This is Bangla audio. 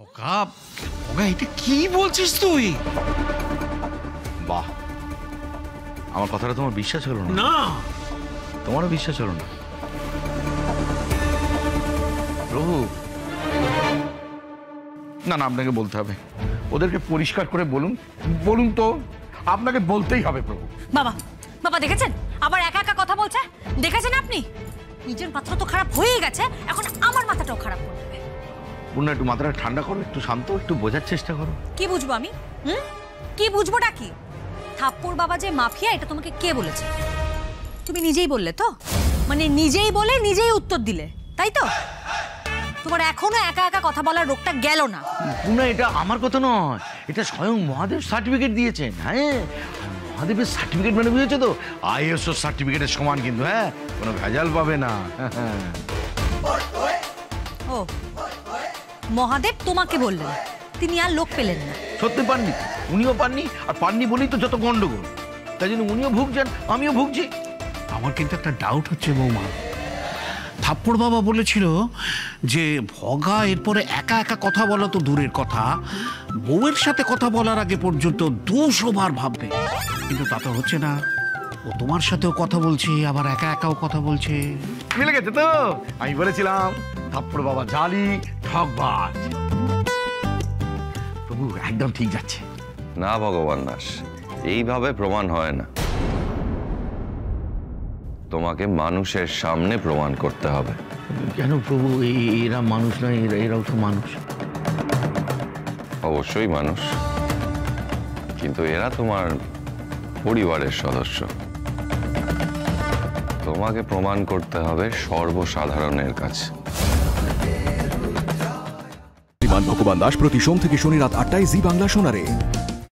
ওগা ওগা এটা কি বলছিস তুই? বাহ, আমার কথাটা তোমার বিশ্বাস হলো না? না, তোমারও বিশ্বাস হলো না? প্রভু, না না, আপনাকে বলতে হবে, ওদেরকে পরিষ্কার করে বলুন। বলুন তো, আপনাকে বলতেই হবে প্রভু। বাবা বাবা দেখেছেন আবার একা একা কথা বলছে? দেখেছেন আপনি? নিজের মাথা তো খারাপ হয়ে গেছে, এখন আমার মাথাটাও খারাপ করে দেবে। পূর্ণা, একটু মাথাটা ঠান্ডা করো, একটু শান্ত, একটু বোঝার চেষ্টা করো। কি বুঝবো আমি? কি বুঝবোটা কি? থাপ্পড় বাবা যে মাফিয়া এটা তোমাকে কে বলেছে? তুমি নিজেই বললে তো, মানে নিজেই বলে নিজেই উত্তর দিলে, তাই তো? তোমার এখনো একা একা কথা বলার রোগটা গেল না। পূর্ণা, এটা আমার কথা নয়, এটা স্বয়ং মহাদেব সার্টিফিকেট দিয়েছেন। হ্যাঁ, মহাদেবের সার্টিফিকেট মানে বুঝেছো তো, আইএসও সার্টিফিকেটের সমান, কিন্তু হ্যাঁ, কোনো ভেজাল পাবে না। ও, মহাদেব তোমাকে বললেন, তিনি আর লোক পেলেন না? সত্যি পাননি, উনিও পাননি, আর পাননি বলেই তো যত গন্ডগোল। তাই জন্য উনিও ভুগছেন, আমিও ভুগছি। আমার কিন্তু একটা ডাউট হচ্ছে বৌমা। থাপ্পড় বাবা বলেছিল যে ভগা এরপরে একা একা কথা বলা তো দূরের কথা, বউয়ের সাথে কথা বলার আগে পর্যন্ত 200 বার ভাববে, কিন্তু তা তো হচ্ছে না। ও তোমার সাথেও কথা বলছে, আবার একা একাও কথা বলছে। মিলে গেছে তো? আমি বলেছিলাম থাপ্পড় বাবা জালি, ঠকবাজ। প্রভু একদম ঠিক যাচ্ছে। না ভগবান দাস, এইভাবে প্রমাণ হয় না, তোমাকে মানুষের সামনে প্রমাণ করতে হবে। কেন প্রভু, এরা মানুষ নয়? এরাও তো মানুষ। অবশ্যই মানুষ, কিন্তু এরা তোমার পরিবারের সদস্য। তোমাকে প্রমাণ করতে হবে সর্বসাধারণের কাছে। ভগবান দাস প্রতি সোম থেকে শনি রাত 8টায় জি বাংলা শোনারে।